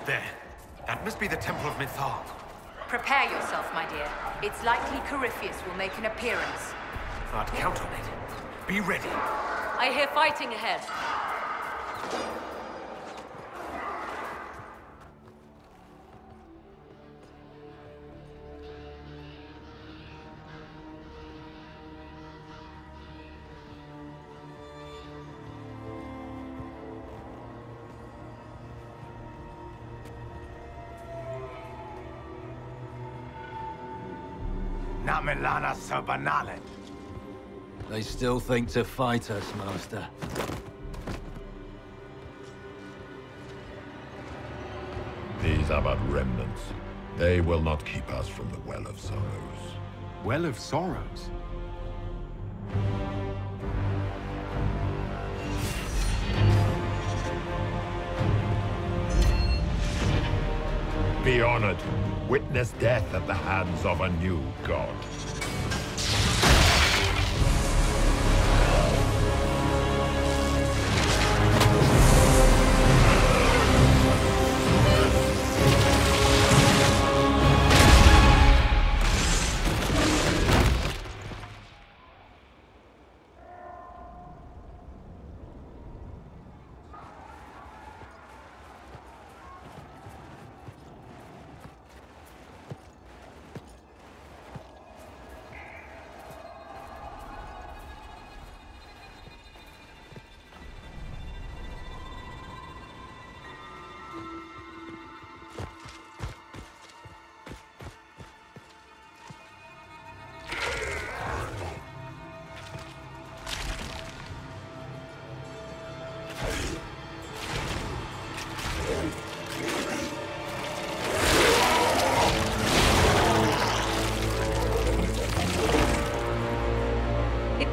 There. That must be the Temple of Mythal. Prepare yourself, my dear. It's likely Corypheus will make an appearance. I'd count on it. Be ready. I hear fighting ahead. Namelana Sabanale. They still think to fight us, Master. These are but remnants. They will not keep us from the Well of Sorrows. Well of Sorrows? Be honored. Witness death at the hands of a new god.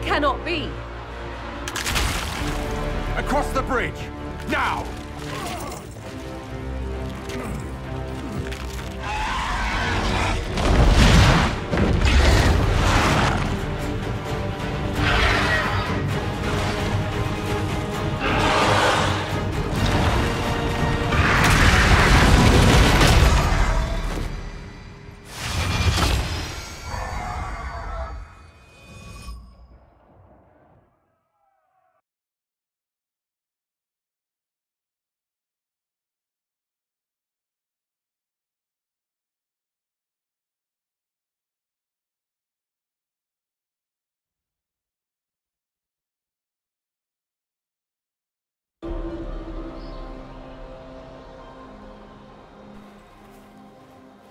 Cannot be. Across the bridge! Now!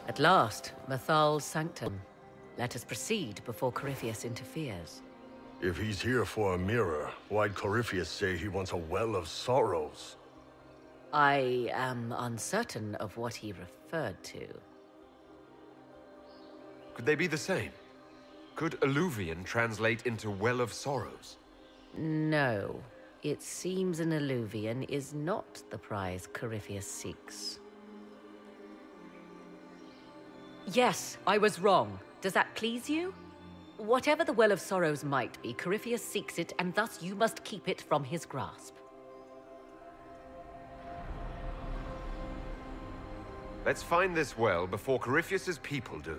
At last, Mythal's sanctum. Let us proceed before Corypheus interferes. If he's here for a mirror, why'd Corypheus say he wants a Well of Sorrows? I am uncertain of what he referred to. Could they be the same? Could Alluvian translate into Well of Sorrows? No. It seems an Alluvian is not the prize Corypheus seeks. Yes, I was wrong. Does that please you? Whatever the Well of Sorrows might be, Corypheus seeks it, and thus you must keep it from his grasp. Let's find this well before Corypheus's people do.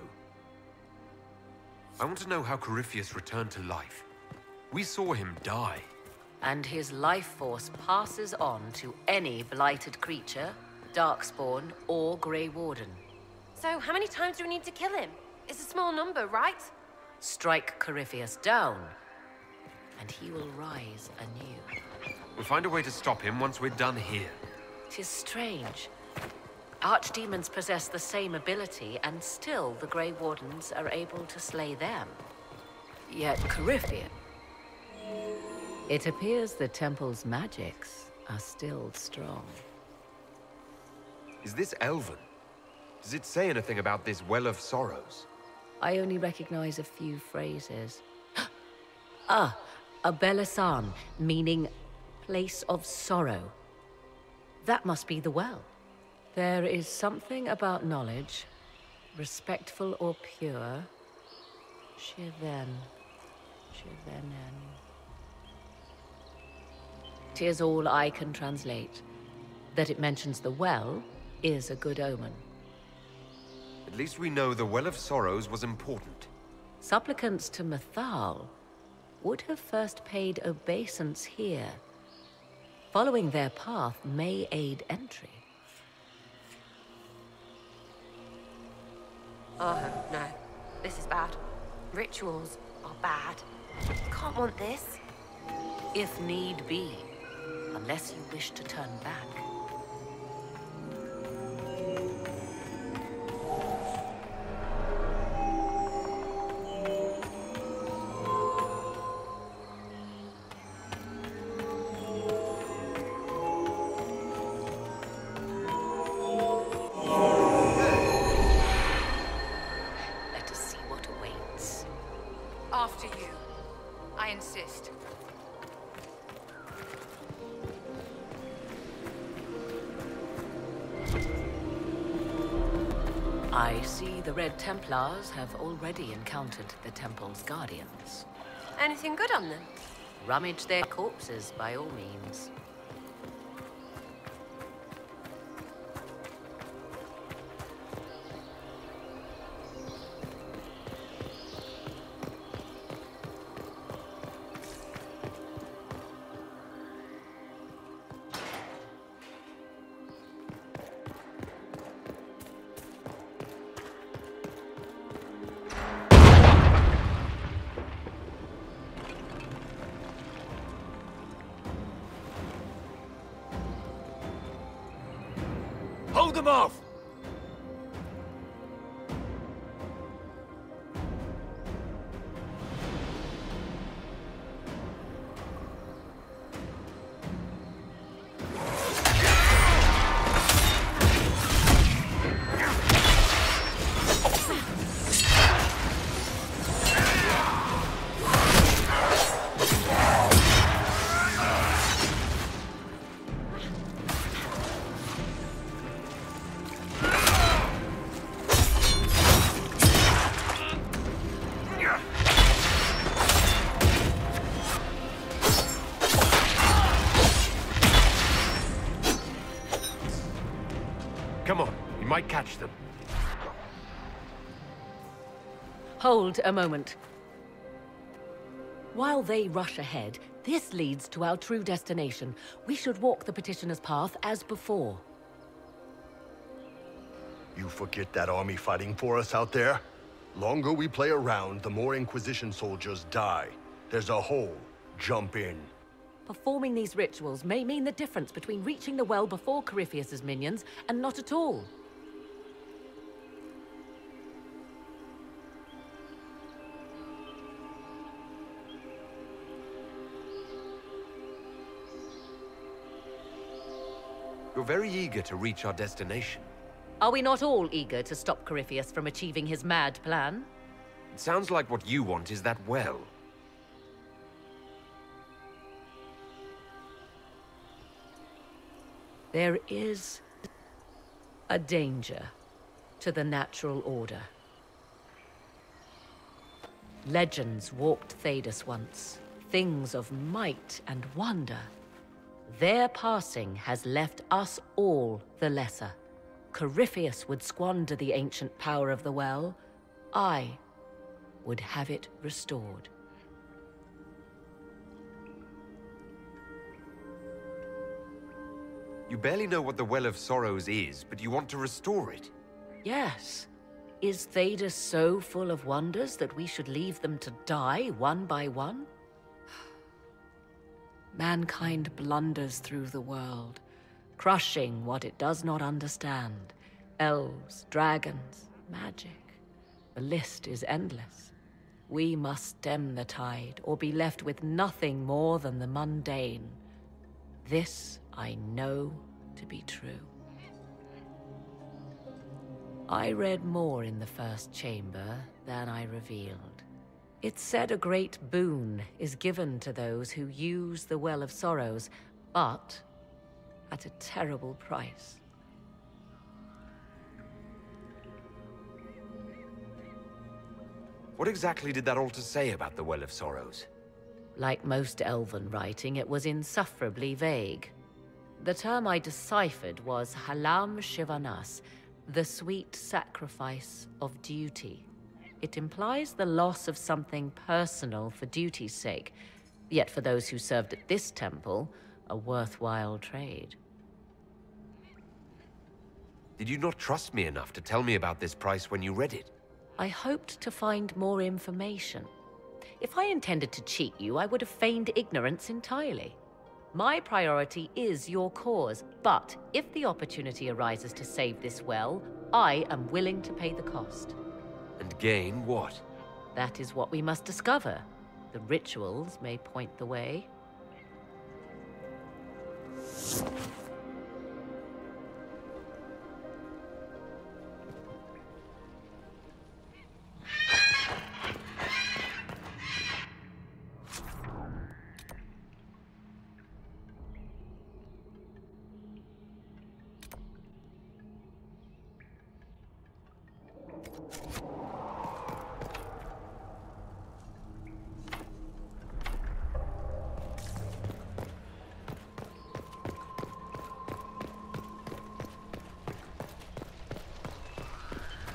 I want to know how Corypheus returned to life. We saw him die. And his life force passes on to any blighted creature, Darkspawn, or Grey Warden. So, how many times do we need to kill him? It's a small number, right? Strike Corypheus down, and he will rise anew. We'll find a way to stop him once we're done here. 'Tis strange. Archdemons possess the same ability, and still the Grey Wardens are able to slay them. Yet Corypheus... It appears the temple's magics are still strong. Is this Elven? Does it say anything about this Well of Sorrows? I only recognize a few phrases. Ah, a Belisan, meaning place of sorrow. That must be the well. There is something about knowledge, respectful or pure. Shiven. Shivenen. 'Tis all I can translate. That it mentions the well is a good omen. At least we know the Well of Sorrows was important. Supplicants to Mathal would have first paid obeisance here. Following their path may aid entry. Oh, no. This is bad. Rituals are bad. Can't want this. If need be, unless you wish to turn back. Let us see what awaits. After you. I insist. I see the Red Templars have already encountered the Temple's guardians. Anything good on them? Rummage their corpses, by all means. Hold them off! Come on, we might catch them. Hold a moment. While they rush ahead, this leads to our true destination. We should walk the petitioner's path as before. You forget that army fighting for us out there? Longer we play around, the more Inquisition soldiers die. There's a hole. Jump in. Performing these rituals may mean the difference between reaching the well before Corypheus's minions and not at all. You're very eager to reach our destination. Are we not all eager to stop Corypheus from achieving his mad plan? It sounds like what you want is that well. There is a danger to the natural order. Legends walked Thedas once, things of might and wonder. Their passing has left us all the lesser. Corypheus would squander the ancient power of the well. I would have it restored. You barely know what the Well of Sorrows is, but you want to restore it. Yes. Is Thedas so full of wonders that we should leave them to die one by one? Mankind blunders through the world, crushing what it does not understand. Elves, dragons, magic. The list is endless. We must stem the tide, or be left with nothing more than the mundane. This I know to be true. I read more in the first chamber than I revealed. It said a great boon is given to those who use the Well of Sorrows, but at a terrible price. What exactly did that altar say about the Well of Sorrows? Like most elven writing, it was insufferably vague. The term I deciphered was halam shivanas, the sweet sacrifice of duty. It implies the loss of something personal for duty's sake, yet for those who served at this temple, a worthwhile trade. Did you not trust me enough to tell me about this price when you read it? I hoped to find more information. If I intended to cheat you, I would have feigned ignorance entirely. My priority is your cause, but if the opportunity arises to save this well, I am willing to pay the cost. And gain what? That is what we must discover. The rituals may point the way.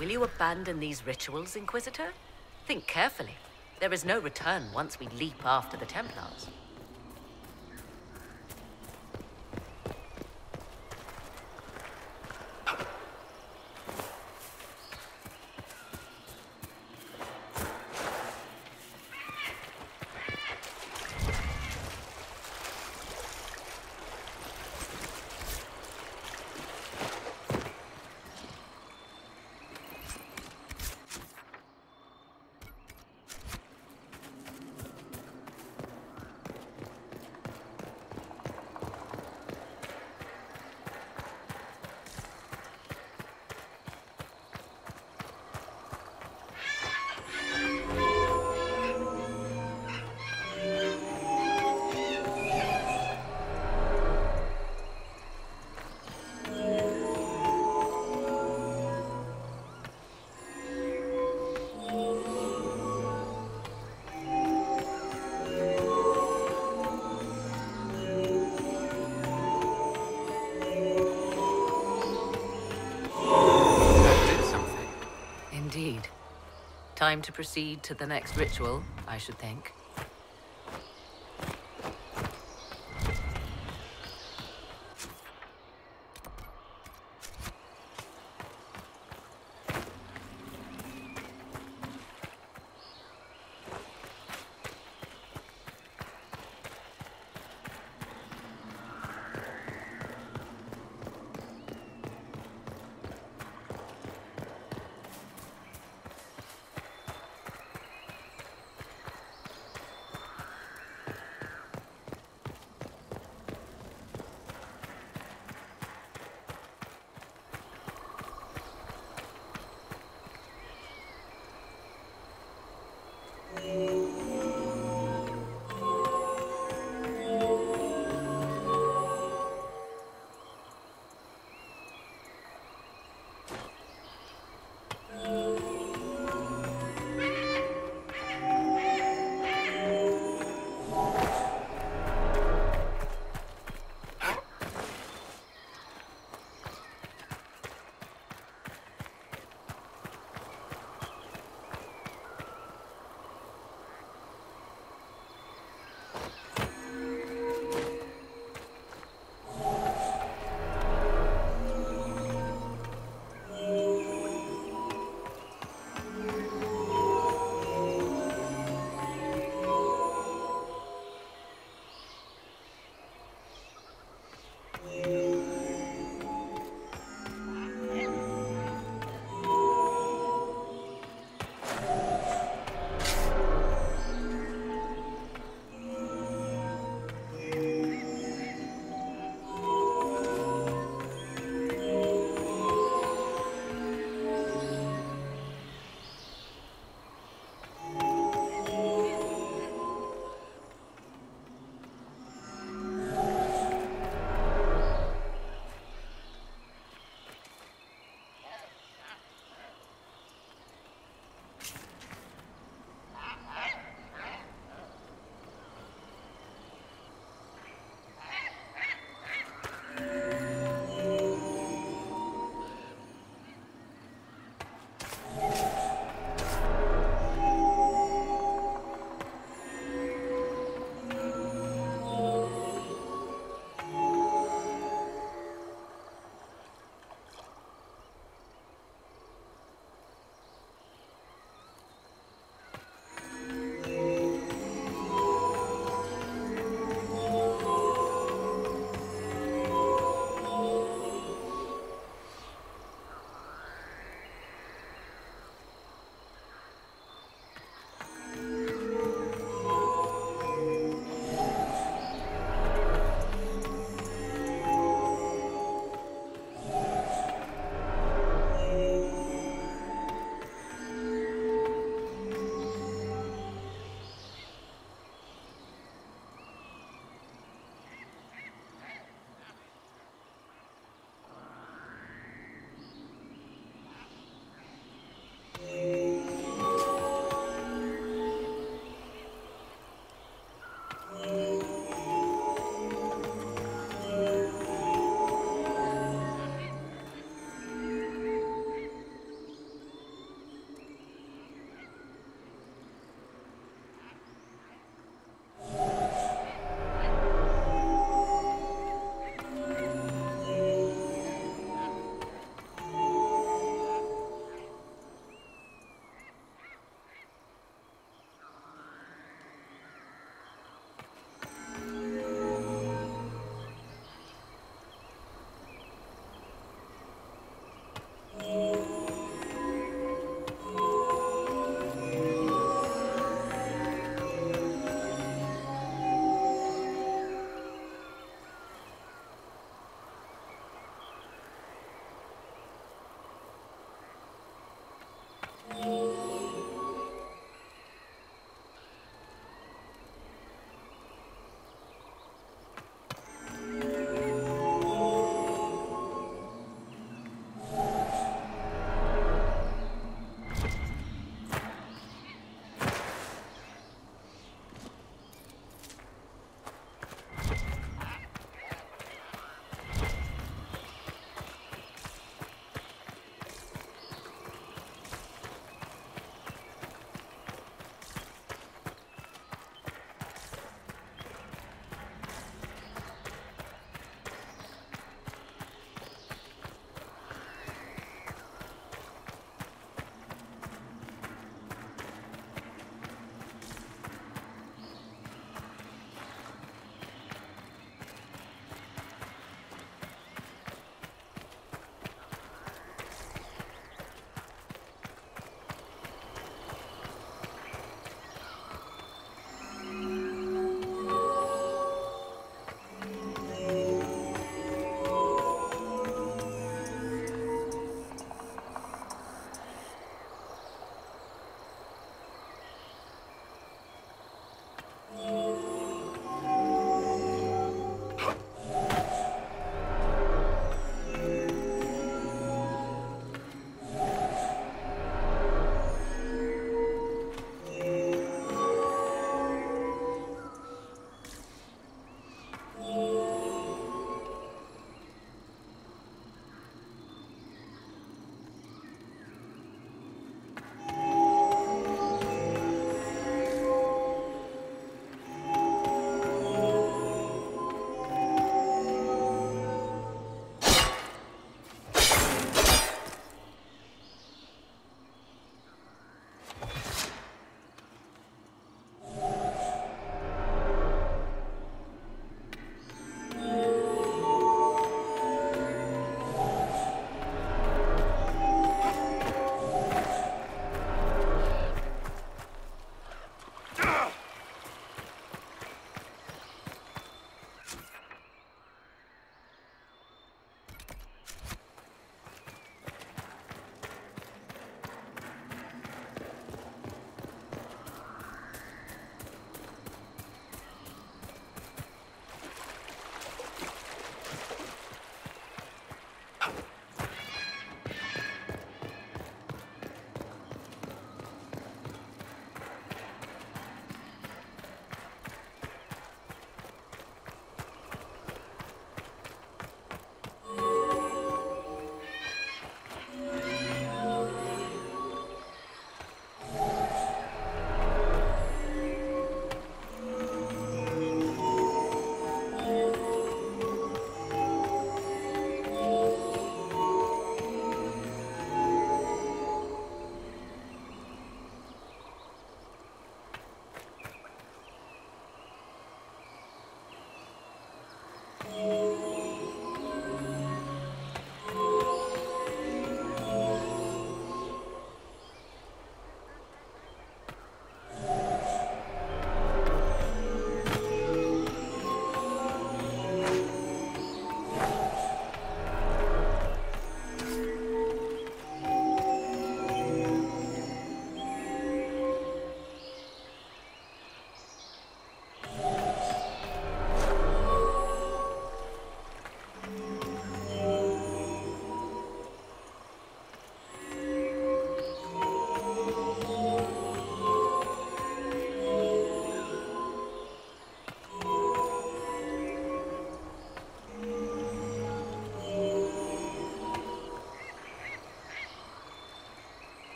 Will you abandon these rituals, Inquisitor? Think carefully. There is no return once we leap after the Templars. Time to proceed to the next ritual, I should think.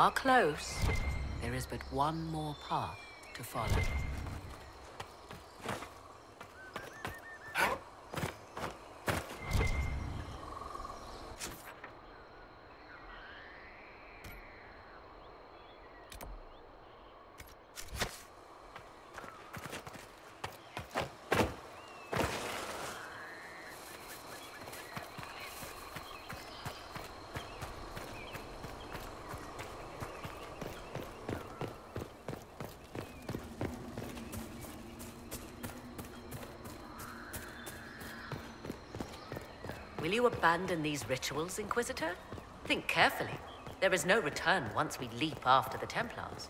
are close. There is but one more path to follow. Will you abandon these rituals, Inquisitor? Think carefully. There is no return once we leap after the Templars.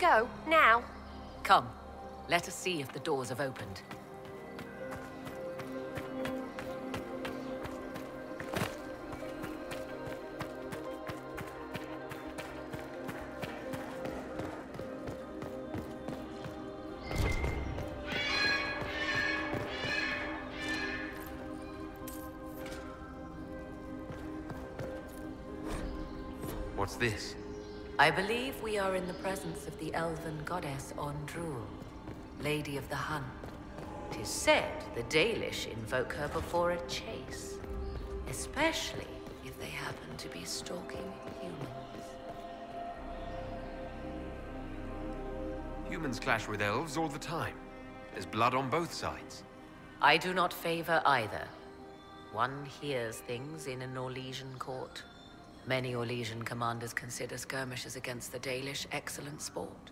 go, now. Come, let us see if the doors have opened. What's this? I believe we are in the presence of the elven goddess Ondrul, Lady of the Hunt. 'Tis said the Dalish invoke her before a chase, especially if they happen to be stalking humans. Humans clash with elves all the time. There's blood on both sides. I do not favor either. One hears things in an Orlesian court. Many Orlesian commanders consider skirmishes against the Dalish excellent sport.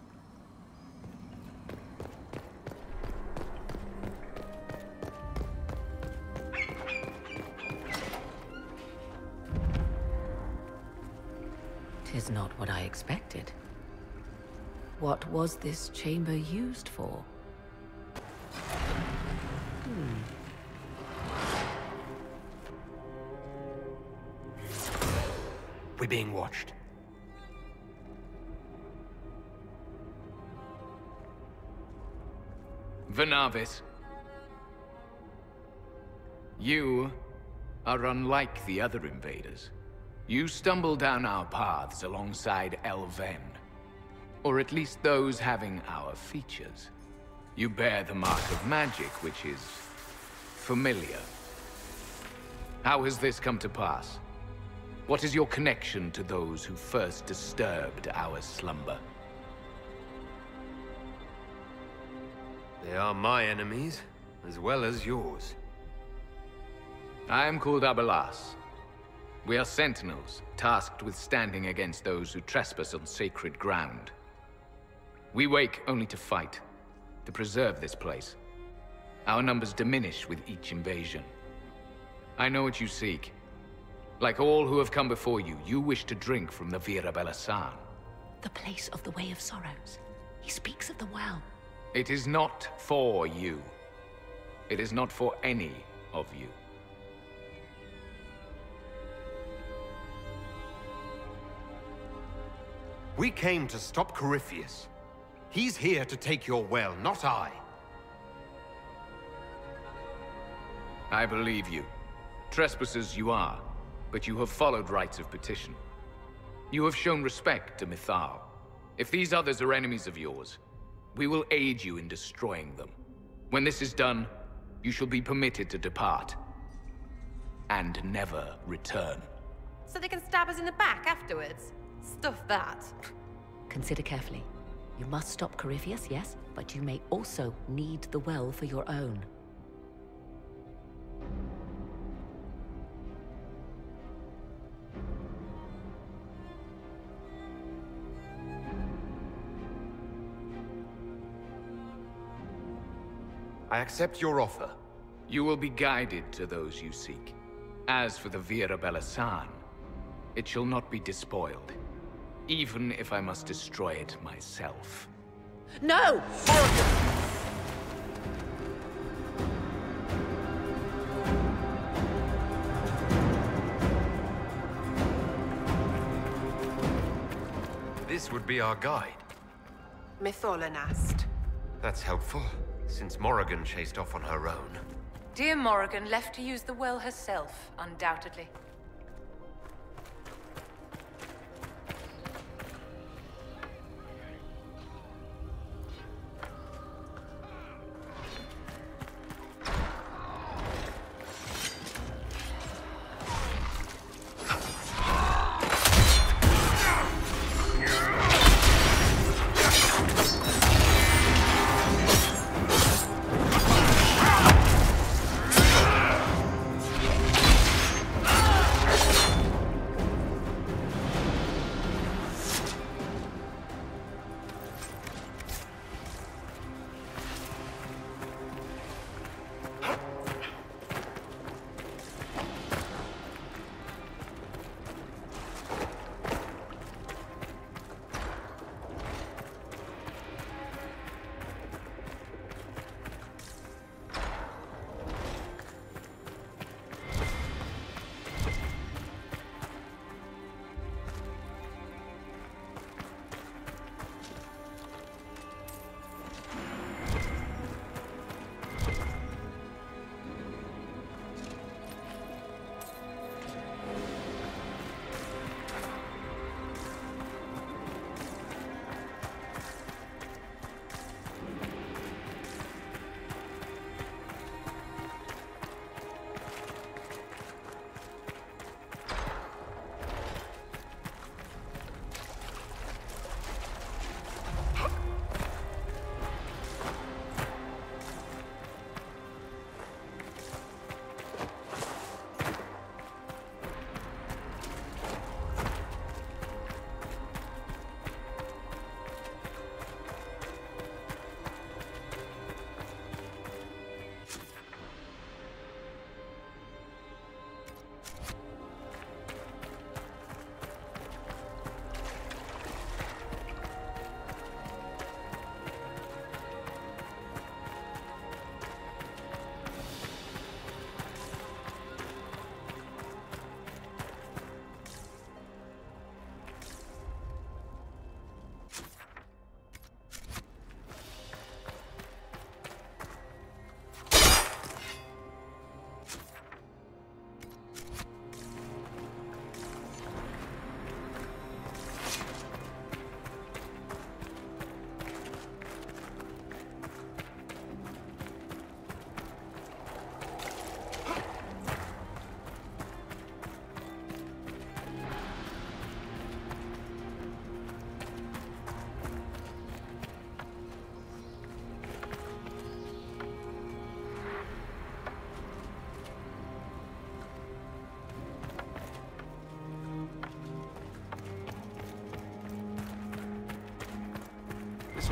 Tis not what I expected. What was this chamber used for? We're being watched. Vernavis. You are unlike the other invaders. You stumble down our paths alongside Elven. Or at least those having our features. You bear the mark of magic, which is familiar. How has this come to pass? What is your connection to those who first disturbed our slumber? They are my enemies, as well as yours. I am called Abelas. We are sentinels, tasked with standing against those who trespass on sacred ground. We wake only to fight, to preserve this place. Our numbers diminish with each invasion. I know what you seek. Like all who have come before you, you wish to drink from the Vira Belasan. The place of the Way of Sorrows. He speaks of the well. It is not for you. It is not for any of you. We came to stop Corypheus. He's here to take your well, not I. I believe you. Trespassers you are, but you have followed rites of petition. You have shown respect to Mythal. If these others are enemies of yours, we will aid you in destroying them. When this is done, you shall be permitted to depart. And never return. So they can stab us in the back afterwards? Stuff that. Consider carefully. You must stop Corypheus, yes, but you may also need the well for your own. I accept your offer. You will be guided to those you seek. As for the Vira Belasan, it shall not be despoiled, even if I must destroy it myself. No! This would be our guide. Mytholanast. That's helpful, since Morrigan chased off on her own. Dear Morrigan left to use the well herself, undoubtedly.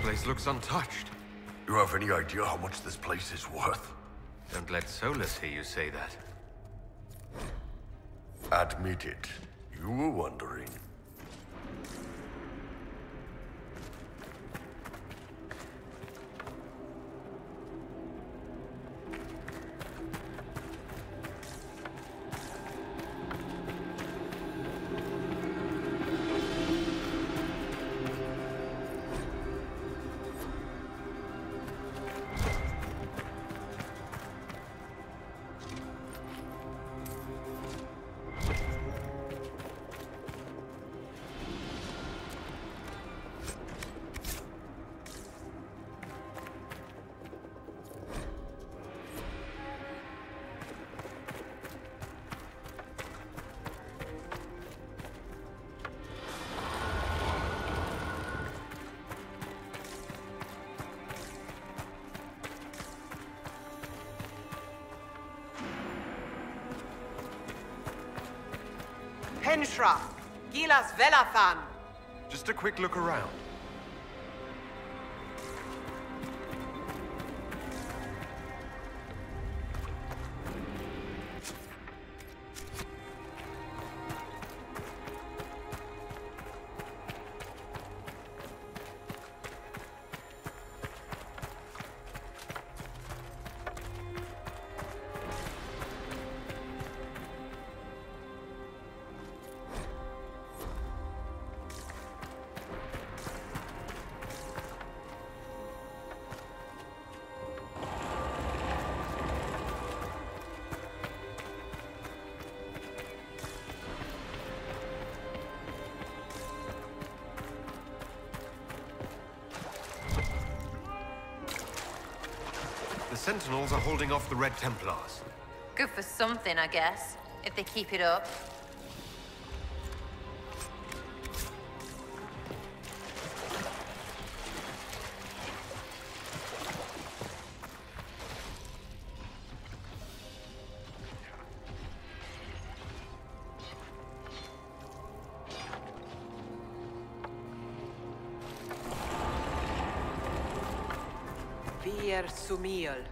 place looks untouched. You have any idea how much this place is worth? Don't let Solus hear you say that. Admit it. You were wondering. Henshra, Gilas Velathan. Just a quick look around. The Sentinels are holding off the Red Templars. Good for something, I guess, if they keep it up. Vir Sumiel.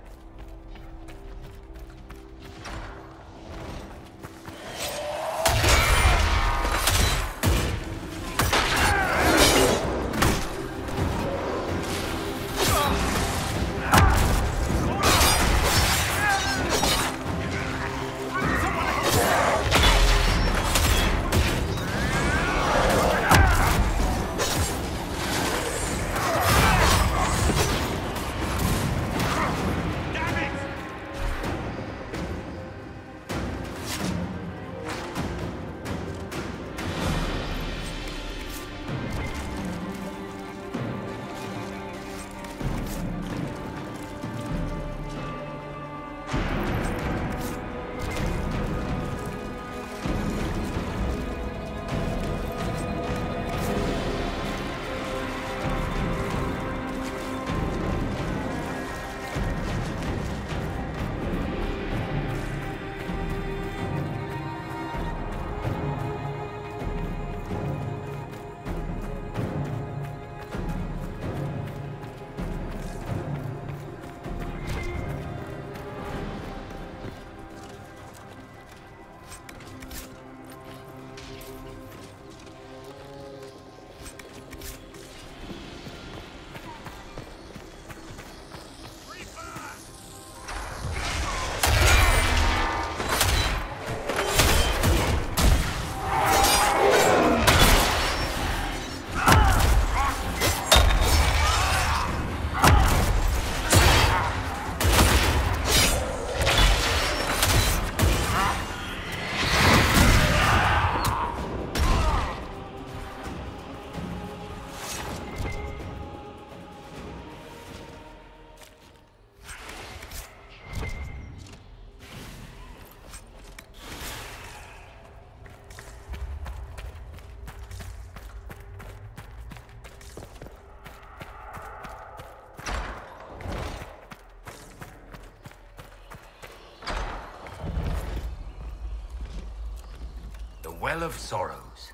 Well of Sorrows.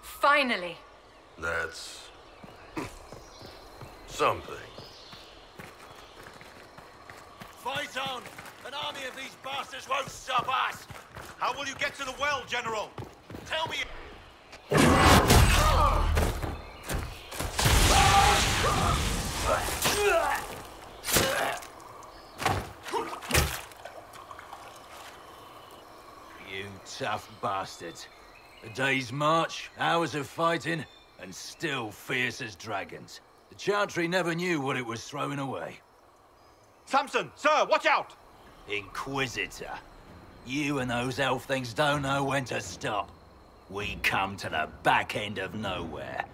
Finally! That's... something. Fight on! An army of these bastards won't stop us! How will you get to the well, General? Tell me... You tough bastards. A day's march, hours of fighting, and still fierce as dragons. The Chantry never knew what it was throwing away. Samson! Sir, watch out! Inquisitor. You and those elf things don't know when to stop. We come to the back end of nowhere,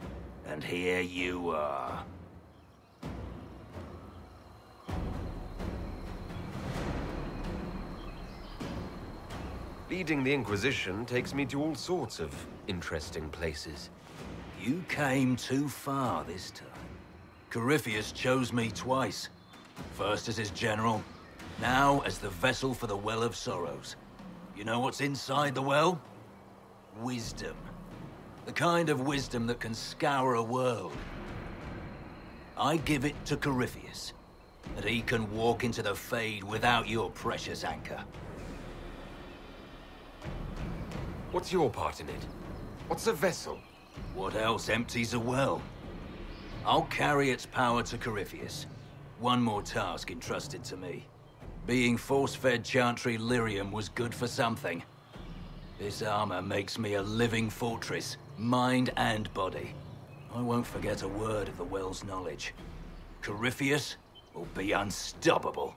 and here you are. Leading the Inquisition takes me to all sorts of interesting places. You came too far this time. Corypheus chose me twice. First as his general, now as the vessel for the Well of Sorrows. You know what's inside the well? Wisdom. The kind of wisdom that can scour a world. I give it to Corypheus, that he can walk into the Fade without your precious anchor. What's your part in it? What's a vessel? What else empties a well? I'll carry its power to Corypheus. One more task entrusted to me. Being force-fed Chantry lyrium was good for something. This armor makes me a living fortress, mind and body. I won't forget a word of the well's knowledge. Corypheus will be unstoppable.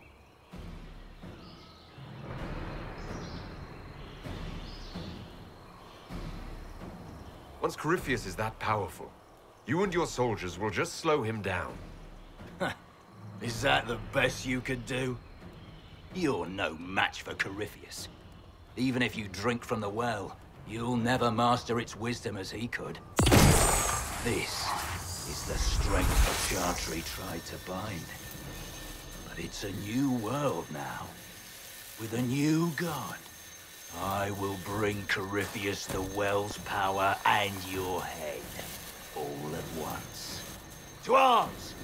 Once Corypheus is that powerful, you and your soldiers will just slow him down. Is that the best you could do? You're no match for Corypheus. Even if you drink from the well, you'll never master its wisdom as he could. This is the strength the Chantry tried to bind. But it's a new world now, with a new god. I will bring Corypheus the well's power and your head, all at once. To arms!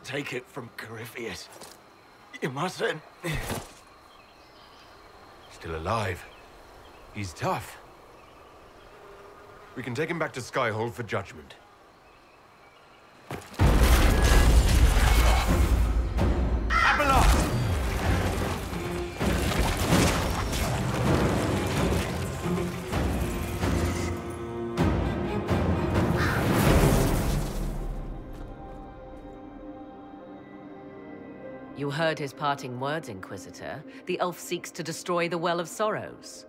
Take it from Corypheus. You mustn't. Still alive. He's tough. We can take him back to Skyhold for judgment. You heard his parting words, Inquisitor. The elf seeks to destroy the Well of Sorrows.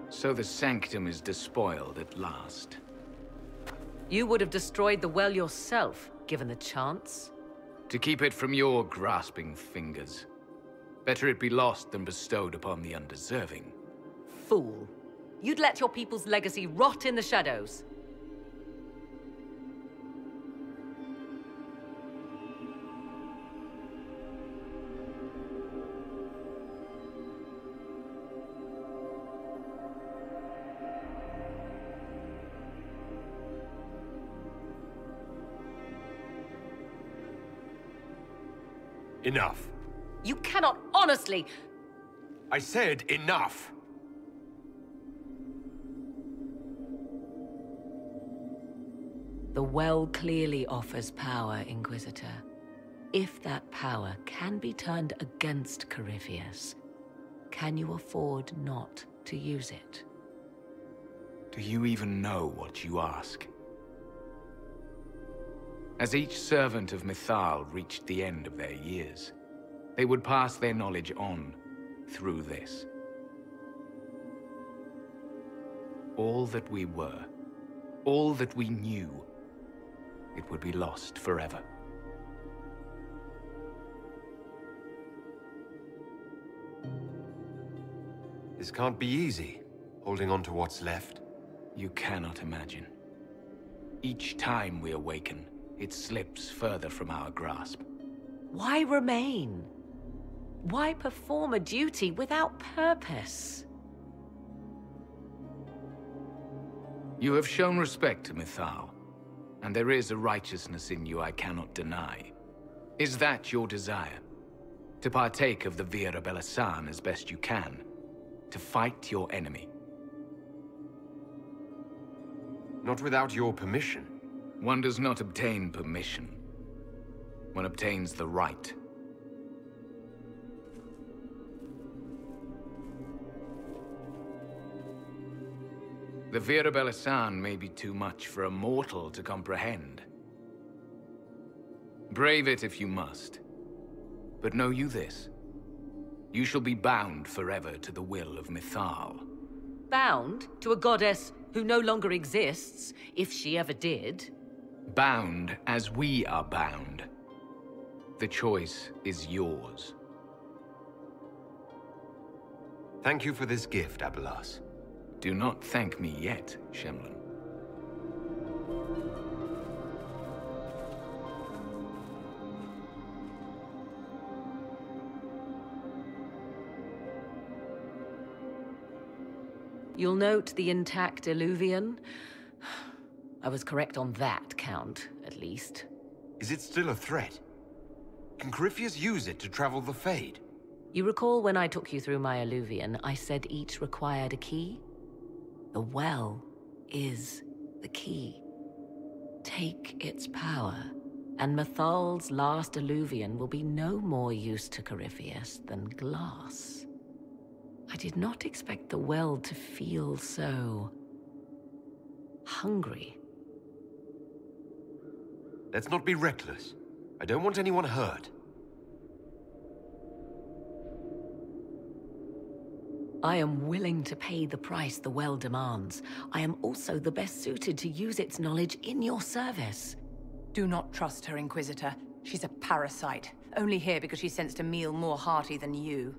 So the Sanctum is despoiled at last. You would have destroyed the well yourself, given the chance. To keep it from your grasping fingers. Better it be lost than bestowed upon the undeserving. Fool. You'd let your people's legacy rot in the shadows. Enough. You cannot honestly... I said enough! The well clearly offers power, Inquisitor. If that power can be turned against Corypheus, can you afford not to use it? Do you even know what you ask? As each servant of Mythal reached the end of their years, they would pass their knowledge on through this. All that we were, all that we knew, it would be lost forever. This can't be easy, holding on to what's left. You cannot imagine. Each time we awaken, it slips further from our grasp. Why remain? Why perform a duty without purpose? You have shown respect to Mythal, and there is a righteousness in you I cannot deny. Is that your desire? To partake of the Vira Belasan as best you can? To fight your enemy? Not without your permission. One does not obtain permission. One obtains the right. The Vira Belasan may be too much for a mortal to comprehend. Brave it if you must. But know you this. You shall be bound forever to the will of Mythal. Bound to a goddess who no longer exists, if she ever did? Bound as we are bound. The choice is yours. Thank you for this gift, Abelas. Do not thank me yet, Shemlin. You'll note the intact Illuvian. I was correct on that count, at least. Is it still a threat? Can Corypheus use it to travel the Fade? You recall when I took you through my Illuvian, I said each required a key? The well is the key. Take its power, and Mythal's last Illuvian will be no more use to Corypheus than glass. I did not expect the well to feel so... hungry. Let's not be reckless. I don't want anyone hurt. I am willing to pay the price the well demands. I am also the best suited to use its knowledge in your service. Do not trust her, Inquisitor. She's a parasite, only here because she sensed a meal more hearty than you.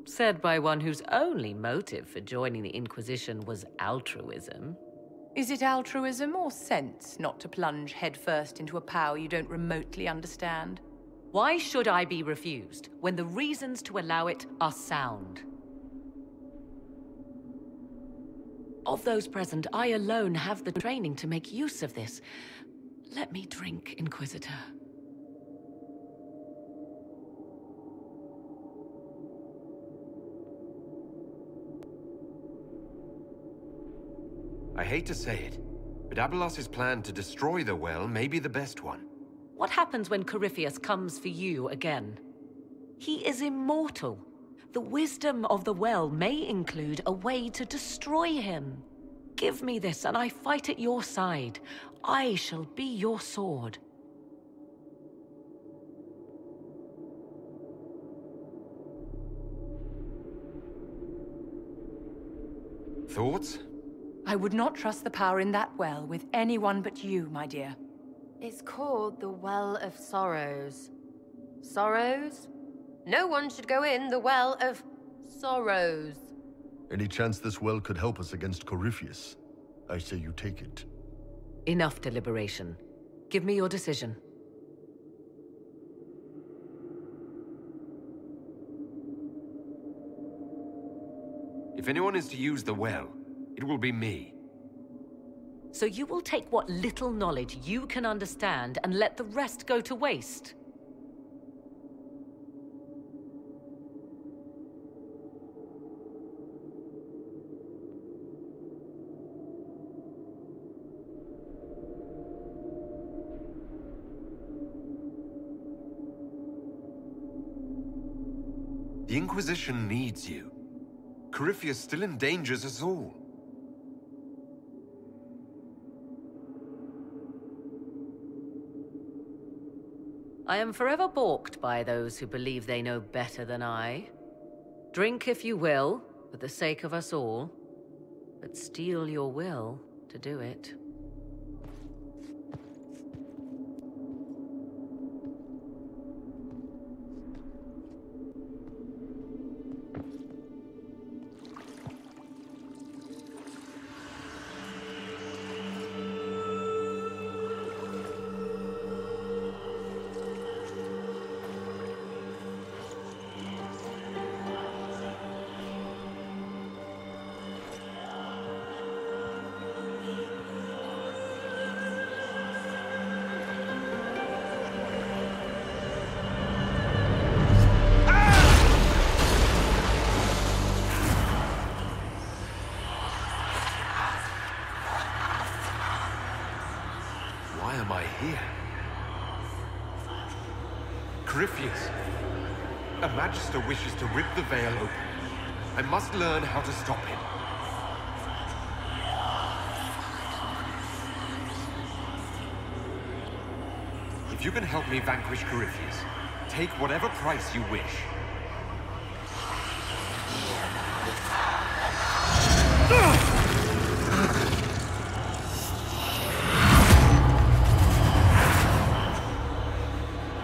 Said by one whose only motive for joining the Inquisition was altruism. Is it altruism or sense not to plunge headfirst into a power you don't remotely understand? Why should I be refused when the reasons to allow it are sound? Of those present, I alone have the training to make use of this. Let me drink, Inquisitor. I hate to say it, but Abelas's plan to destroy the well may be the best one. What happens when Corypheus comes for you again? He is immortal. The wisdom of the well may include a way to destroy him. Give me this and I fight at your side. I shall be your sword. Thoughts? I would not trust the power in that well with anyone but you, my dear. It's called the Well of Sorrows. Sorrows? No one should go in the Well of Sorrows. Any chance this well could help us against Corypheus? I say you take it. Enough deliberation. Give me your decision. If anyone is to use the well, it will be me. So you will take what little knowledge you can understand and let the rest go to waste? The Inquisition needs you. Corypheus still endangers us all. I am forever balked by those who believe they know better than I. Drink if you will, for the sake of us all, but steel your will to do it. Why am I here? Corypheus! A Magister wishes to rip the veil open. I must learn how to stop him. If you can help me vanquish Corypheus, take whatever price you wish.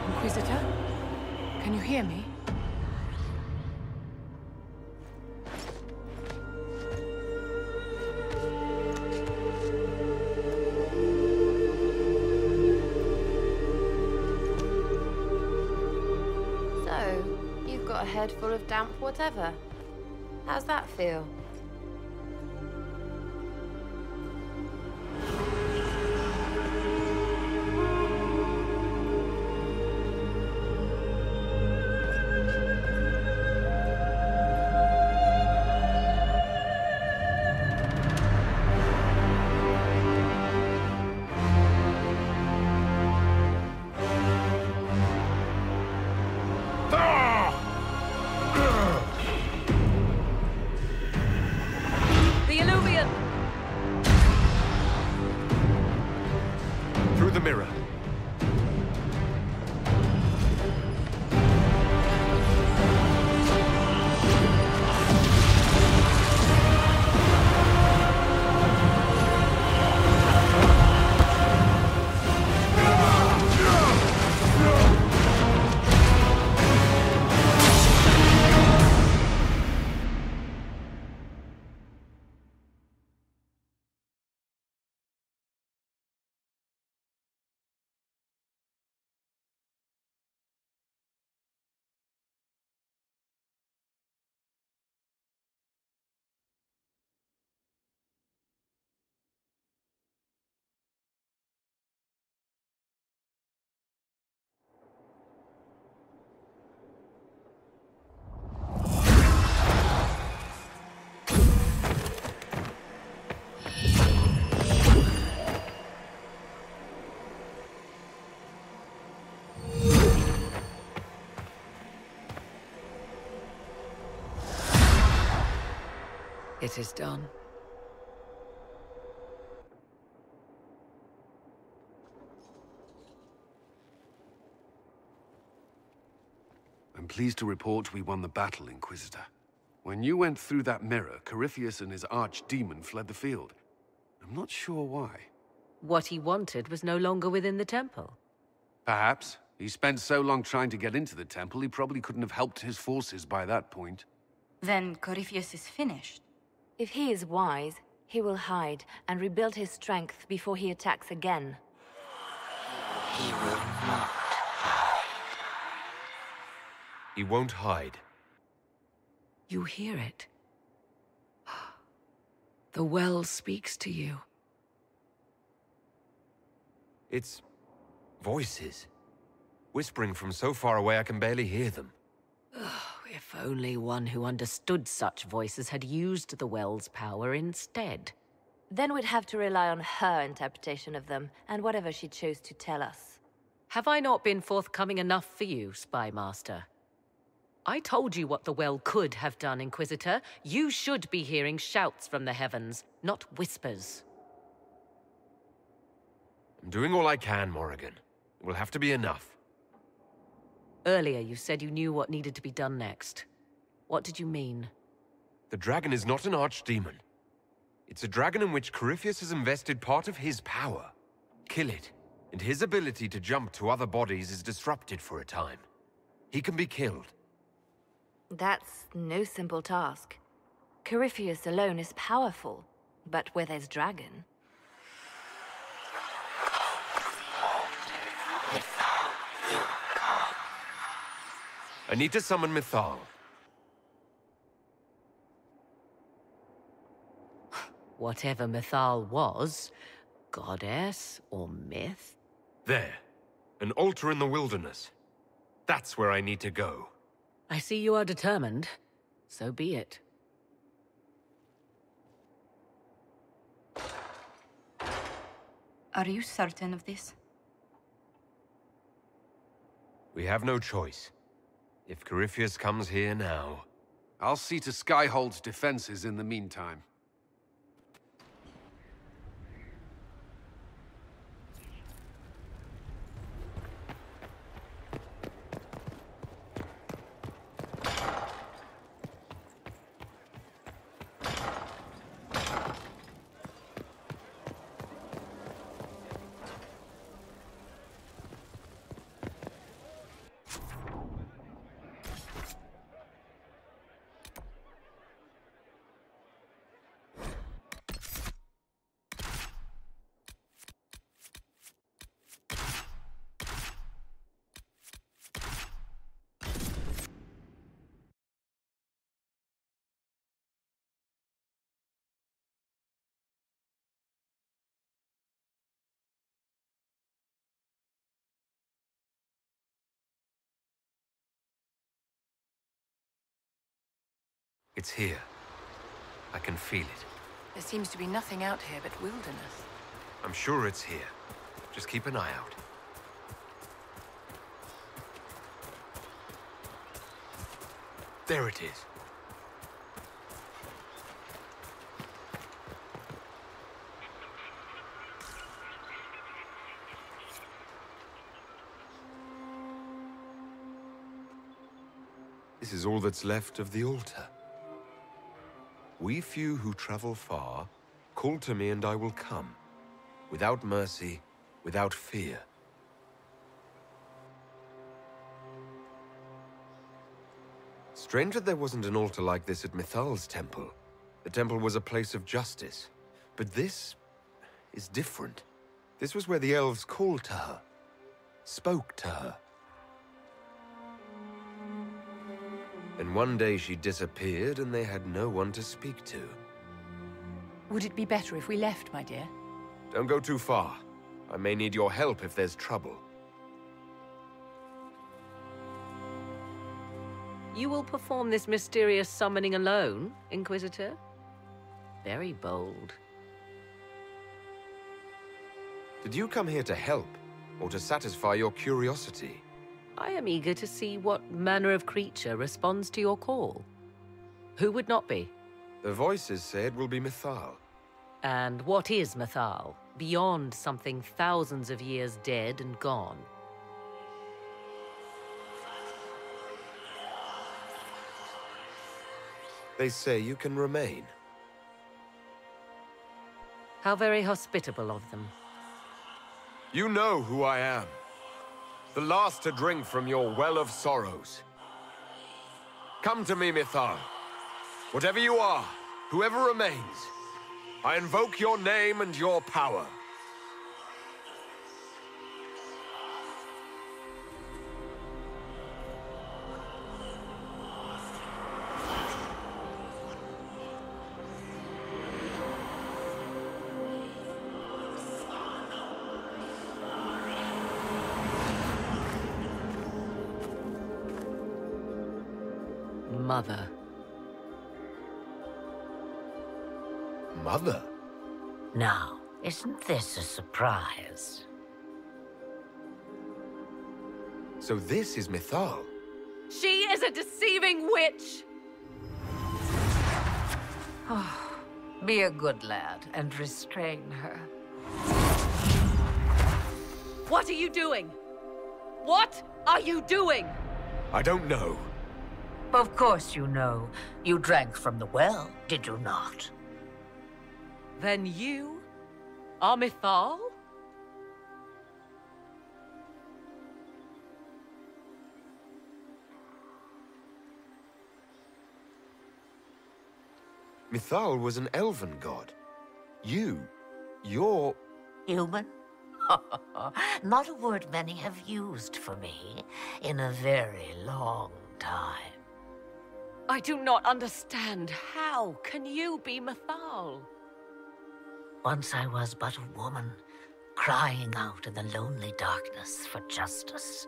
Inquisitor? Can you hear me? So, you've got a head full of damp whatever. How's that feel? Through the mirror. It is done. I'm pleased to report we won the battle, Inquisitor. When you went through that mirror, Corypheus and his archdemon fled the field. I'm not sure why. What he wanted was no longer within the temple. Perhaps. He spent so long trying to get into the temple, he probably couldn't have helped his forces by that point. Then Corypheus is finished. If he is wise, he will hide and rebuild his strength before he attacks again. He will not. He won't hide. You hear it. The well speaks to you. It's voices. Whispering from so far away I can barely hear them. If only one who understood such voices had used the well's power instead. Then we'd have to rely on her interpretation of them, and whatever she chose to tell us. Have I not been forthcoming enough for you, Spy Master? I told you what the well could have done, Inquisitor. You should be hearing shouts from the heavens, not whispers. I'm doing all I can, Morrigan. It will have to be enough. Earlier, you said you knew what needed to be done next. What did you mean? The dragon is not an archdemon. It's a dragon in which Corypheus has invested part of his power. Kill it, and his ability to jump to other bodies is disrupted for a time. He can be killed. That's no simple task. Corypheus alone is powerful, but where there's dragon... I need to summon Mythal. Whatever Mythal was, goddess or myth? There. An altar in the wilderness. That's where I need to go. I see you are determined. So be it. Are you certain of this? We have no choice. If Corypheus comes here now... I'll see to Skyhold's defenses in the meantime. It's here. I can feel it. There seems to be nothing out here but wilderness. I'm sure it's here. Just keep an eye out. There it is. This is all that's left of the altar. We few who travel far, call to me and I will come. Without mercy, without fear. Strange that there wasn't an altar like this at Mythal's temple. The temple was a place of justice. But this is different. This was where the elves called to her, spoke to her. And one day she disappeared and they had no one to speak to. Would it be better if we left, my dear? Don't go too far. I may need your help if there's trouble. You will perform this mysterious summoning alone, Inquisitor? Very bold. Did you come here to help, or to satisfy your curiosity? I am eager to see what manner of creature responds to your call. Who would not be? The voices say it will be Mythal. And what is Mythal, beyond something thousands of years dead and gone? They say you can remain. How very hospitable of them. You know who I am. The last to drink from your well of sorrows. Come to me, Mythal. Whatever you are, whoever remains, I invoke your name and your power. Mother. Mother? Now, isn't this a surprise? So this is Mythal. She is a deceiving witch! Be a good lad and restrain her. What are you doing? What are you doing? I don't know. Of course you know. You drank from the well, did you not? Then you are Mythal? Mythal was an elven god. You're... Human? Not a word many have used for me in a very long time. I do not understand. How can you be Mythal? Once I was but a woman, crying out in the lonely darkness for justice.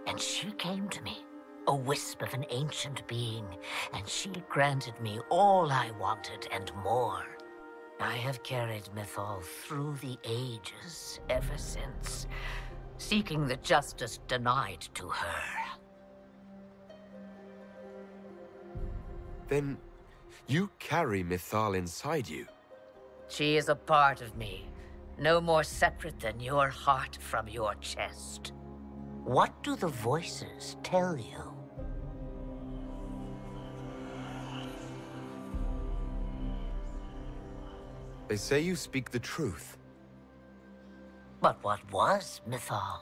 And she came to me, a wisp of an ancient being, and she granted me all I wanted and more. I have carried Mythal through the ages ever since, seeking the justice denied to her. Then you carry Mythal inside you. She is a part of me, no more separate than your heart from your chest. What do the voices tell you? They say you speak the truth. But what was Mythal?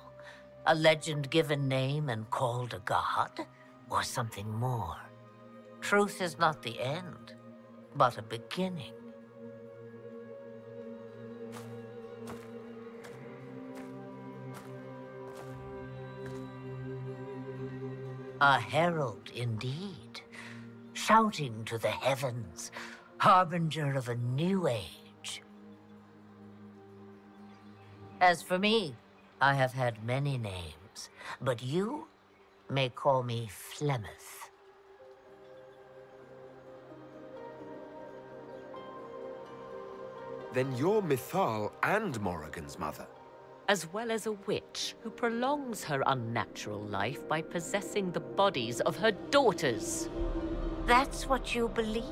A legend given name and called a god? Or something more? Truth is not the end, but a beginning. A herald indeed, shouting to the heavens, harbinger of a new age. As for me, I have had many names, but you may call me Flemeth. Then you're Mythal and Morrigan's mother. As well as a witch who prolongs her unnatural life by possessing the bodies of her daughters. That's what you believe,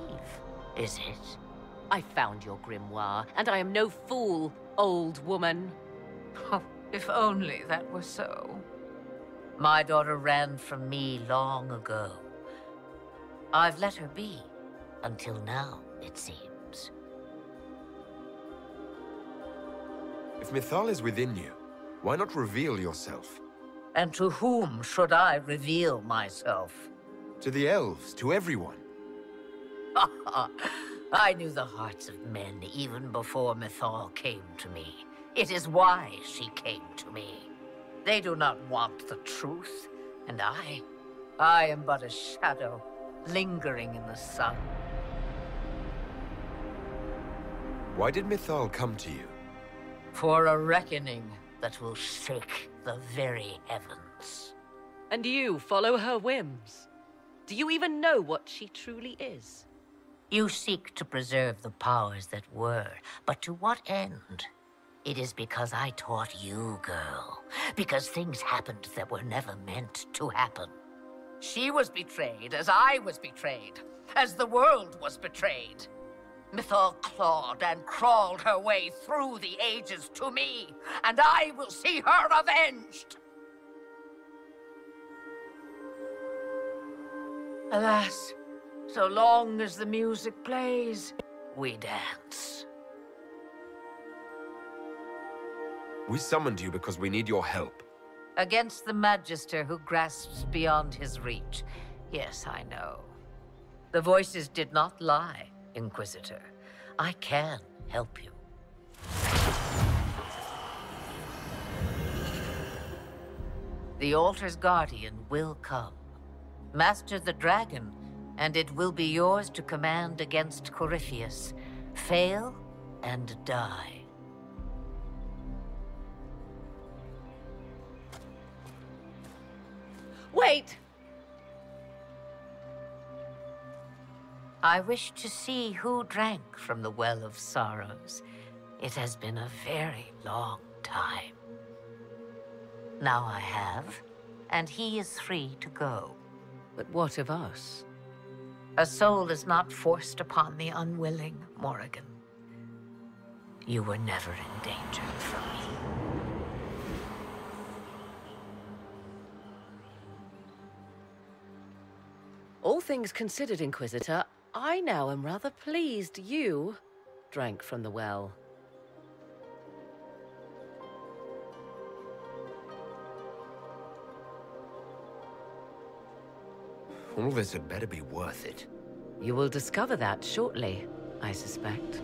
is it? I found your grimoire, and I am no fool, old woman. Oh, if only that were so. My daughter ran from me long ago. I've let her be, until now, it seems. If Mythal is within you, why not reveal yourself? And to whom should I reveal myself? To the elves, to everyone. I knew the hearts of men even before Mythal came to me. It is why she came to me. They do not want the truth, and I am but a shadow, lingering in the sun. Why did Mythal come to you? For a reckoning that will shake the very heavens. And you follow her whims? Do you even know what she truly is? You seek to preserve the powers that were, but to what end? It is because I taught you, girl. Because things happened that were never meant to happen. She was betrayed as I was betrayed, as the world was betrayed. Mythal clawed and crawled her way through the ages to me, and I will see her avenged! Alas, so long as the music plays, we dance. We summoned you because we need your help. Against the Magister who grasps beyond his reach. Yes, I know. The voices did not lie, Inquisitor. I can help you. The altar's guardian will come. Master the dragon, and it will be yours to command against Corypheus. Fail and die. Wait! I wish to see who drank from the Well of Sorrows. It has been a very long time. Now I have, and he is free to go. But what of us? A soul is not forced upon the unwilling, Morrigan. You were never in danger from me. All things considered, Inquisitor, I now am rather pleased you drank from the well. All this had better be worth it. You will discover that shortly, I suspect.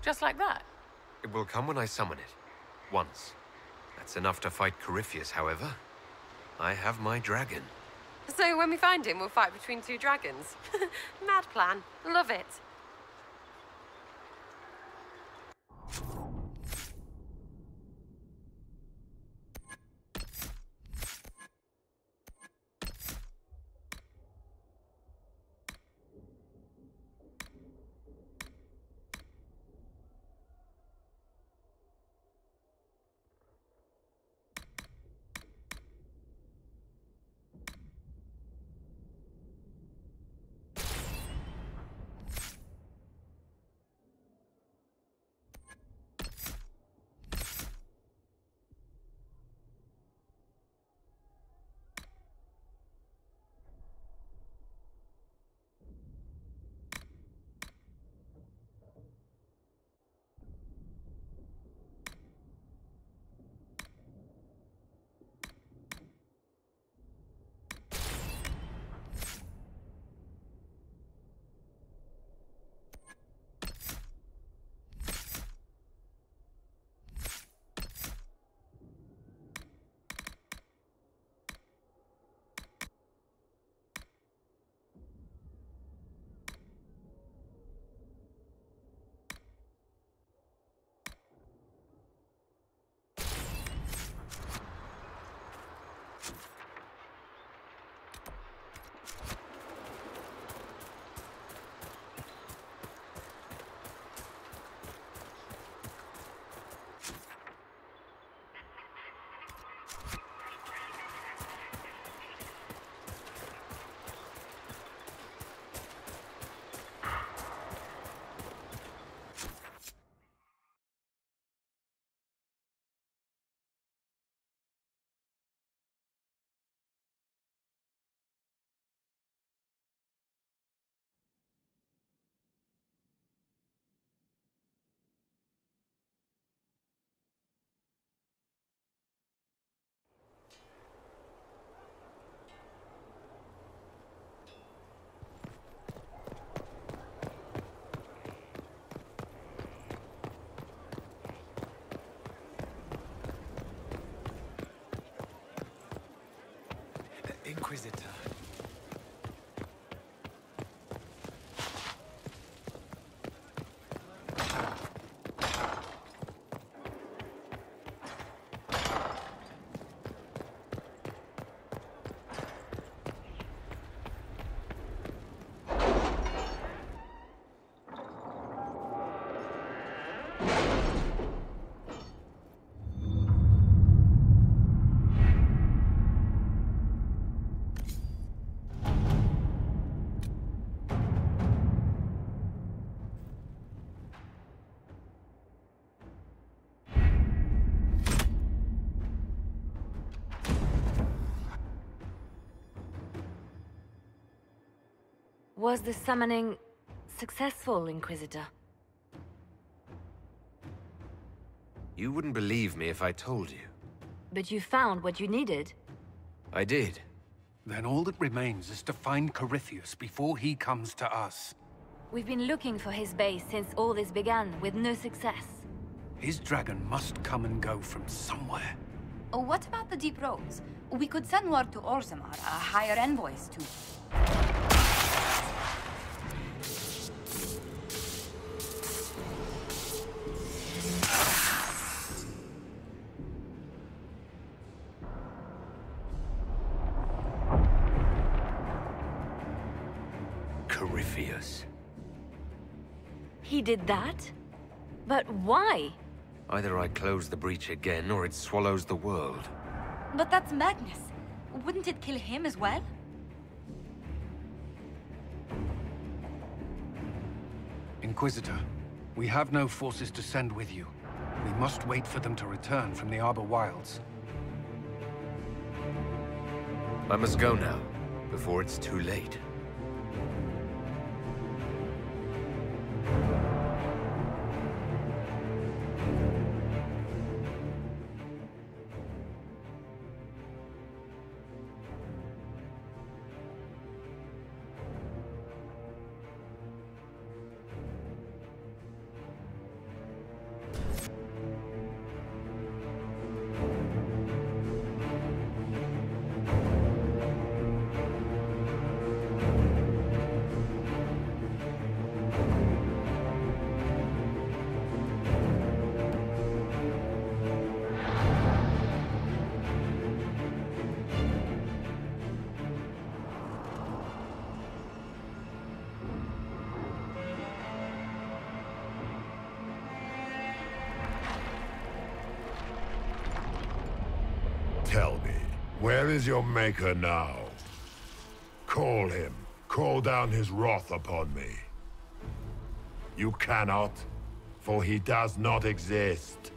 Just like that? It will come when I summon it. Once. That's enough to fight Corypheus, however. I have my dragon. So when we find him, we'll fight between two dragons. Mad plan. Love it. Inquisitor. Was the summoning successful, Inquisitor? You wouldn't believe me if I told you. But you found what you needed. I did. Then all that remains is to find Corypheus before he comes to us. We've been looking for his base since all this began, with no success. His dragon must come and go from somewhere. Oh, what about the Deep Rose? We could send word to Orzammar, hire envoys to... Corypheus. He did that? But why? Either I close the breach again, or it swallows the world. But that's madness. Wouldn't it kill him as well? Inquisitor, we have no forces to send with you. We must wait for them to return from the Arbor Wilds. I must go now, before it's too late. Tell me, where is your maker now? Call him. Call down his wrath upon me. You cannot, for he does not exist.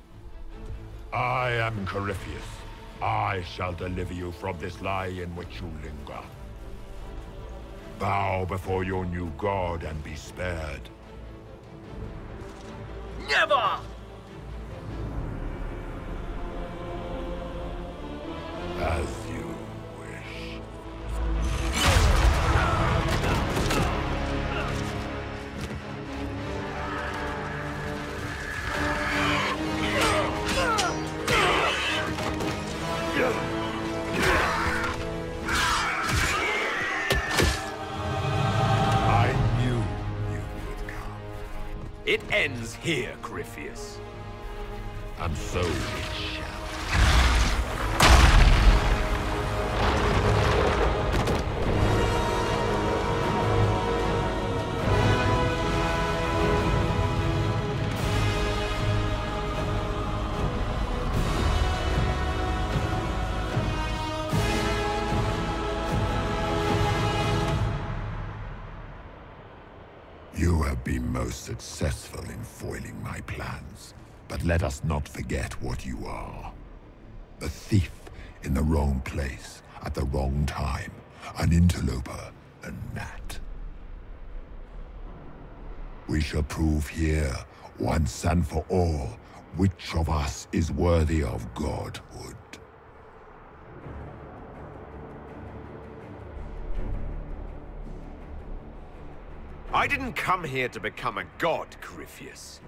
I am Corypheus. I shall deliver you from this lie in which you linger. Bow before your new god and be spared. Never! As you wish. I knew you would come. It ends here, Corypheus. And so it shall. You have been most successful in foiling my plans, but let us not forget what you are. A thief in the wrong place at the wrong time, an interloper, a gnat. We shall prove here, once and for all, which of us is worthy of godhood. I didn't come here to become a god, Corypheus.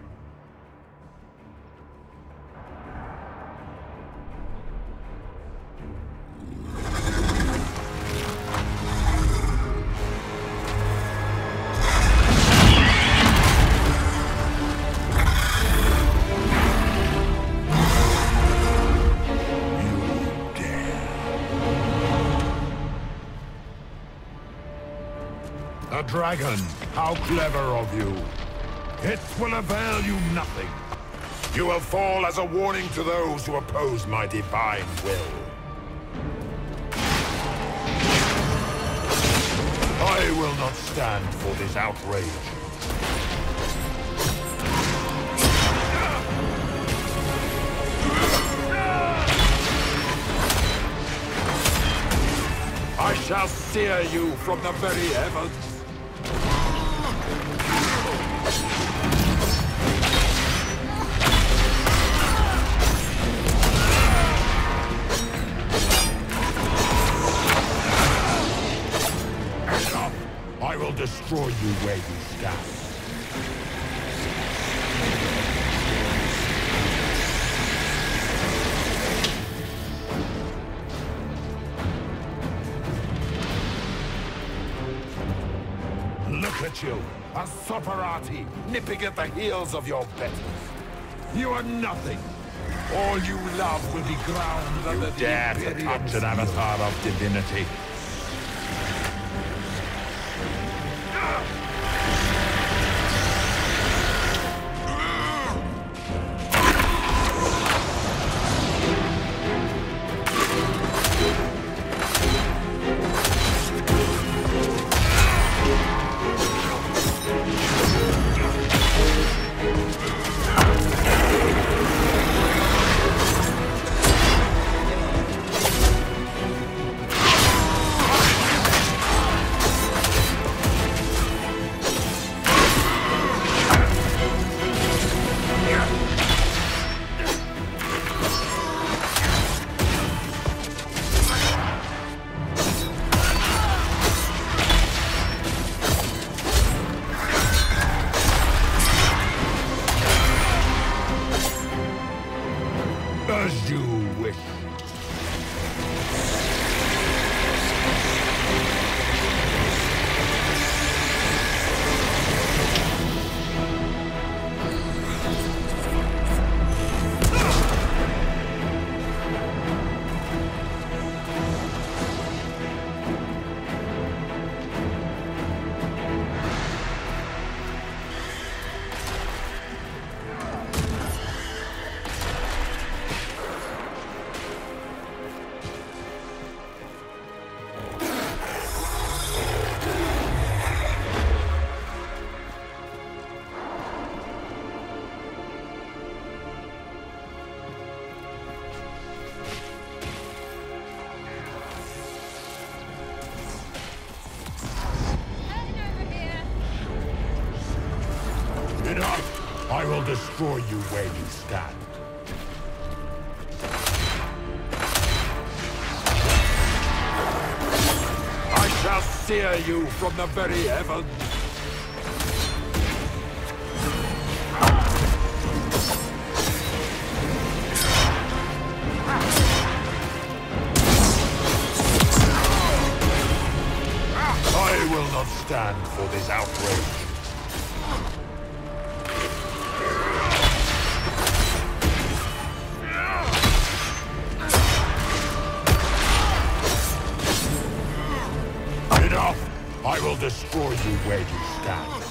A dragon! How clever of you! It will avail you nothing. You will fall as a warning to those who oppose my divine will. I will not stand for this outrage. I shall sear you from the very heavens. I will destroy you where you stand. Look at you, a Soparati, nipping at the heels of your betters. You are nothing. All you love will be ground under the dare to touch an avatar of divinity. As you wish. Enough! I will destroy you where you stand. I shall sear you from the very heavens. I will not stand for this outrage. I will destroy you where you stand.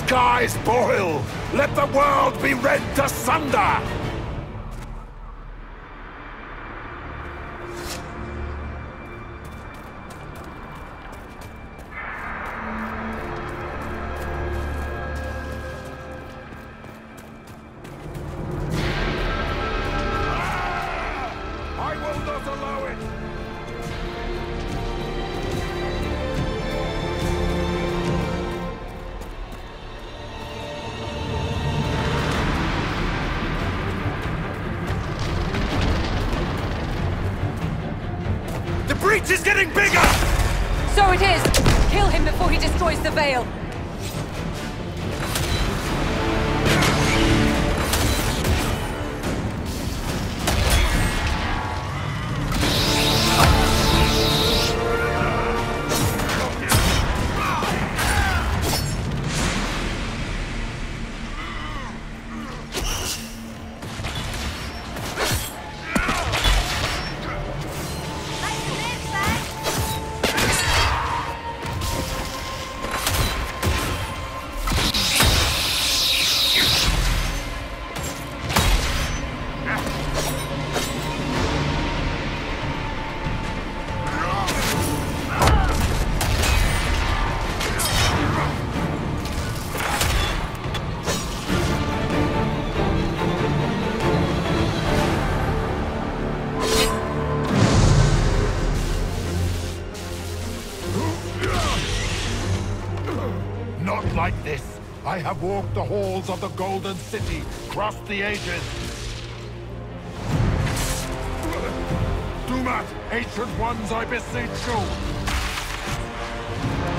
skies boil! Let the world be rent asunder! I will not allow it! The breach is getting bigger! So it is! Kill him before he destroys the Veil! Not like this. I have walked the halls of the Golden City, crossed the ages. Do not, ancient ones, I beseech you.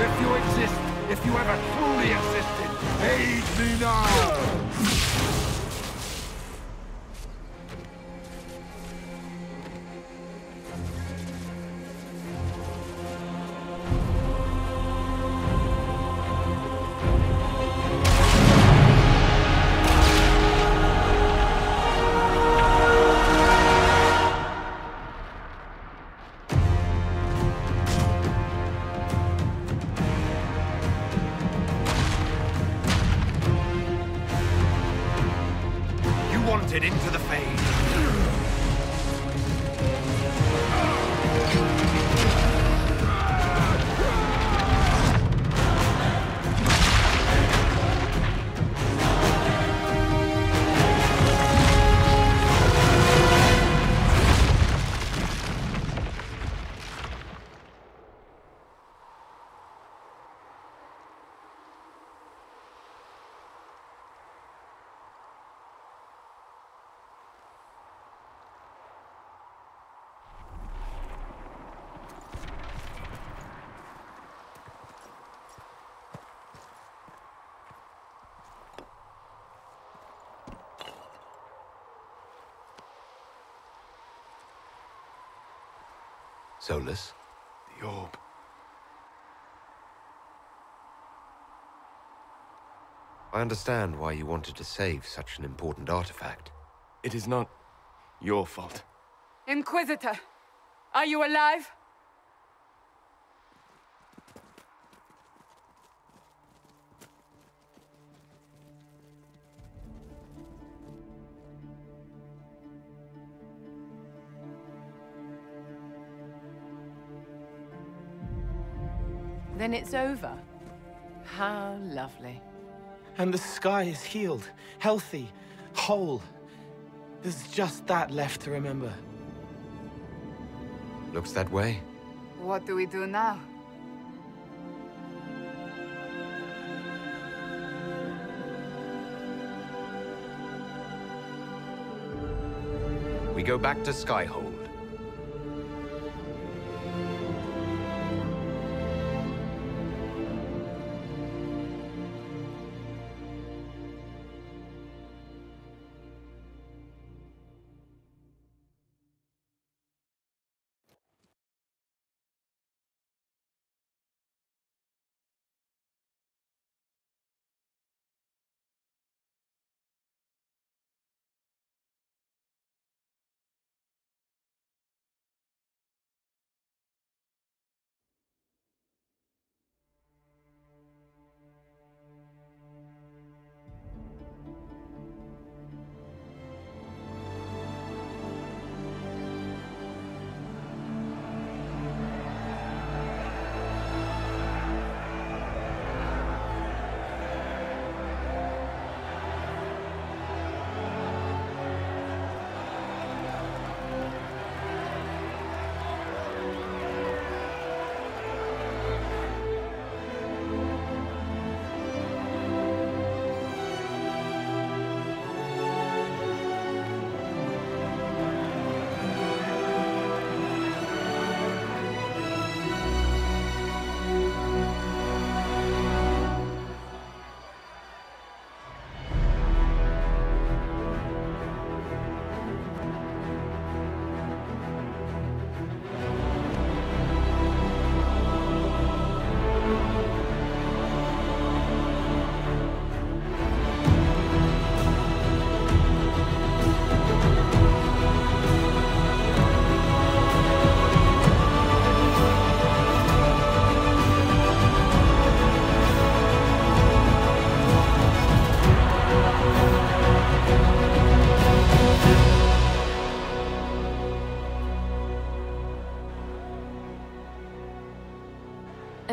If you exist, if you ever truly existed, aid me now! Wanted into the fade. Solus? The orb. I understand why you wanted to save such an important artifact. It is not your fault. Inquisitor, are you alive? Then it's over. How lovely. And the sky is healed, healthy, whole. There's just that left to remember. Looks that way. What do we do now? We go back to Skyhold.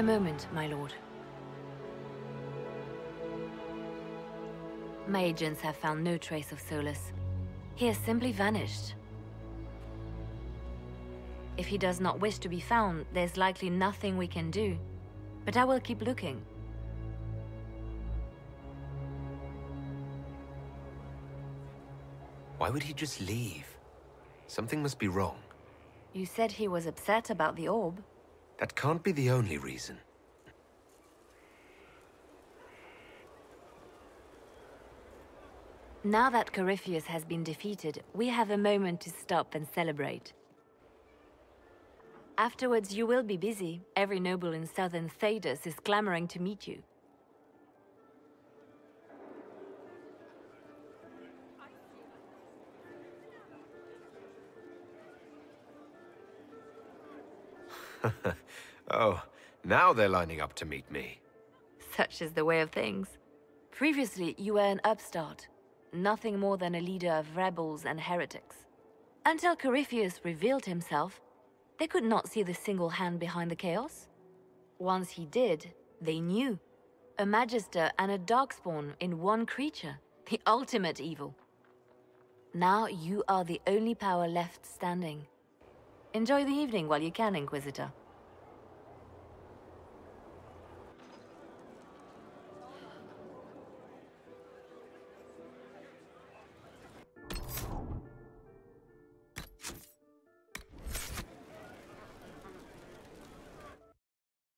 moment, my lord. My agents have found no trace of Solus. He has simply vanished. If he does not wish to be found, there's likely nothing we can do. But I will keep looking. Why would he just leave? Something must be wrong. You said he was upset about the orb. That can't be the only reason. Now that Corypheus has been defeated, we have a moment to stop and celebrate. Afterwards, you will be busy. Every noble in southern Thedas is clamoring to meet you. Oh, now they're lining up to meet me. Such is the way of things. Previously, you were an upstart, nothing more than a leader of rebels and heretics. Until Corypheus revealed himself, they could not see the single hand behind the chaos. Once he did, they knew. A Magister and a Darkspawn in one creature, the ultimate evil. Now you are the only power left standing. Enjoy the evening while you can, Inquisitor.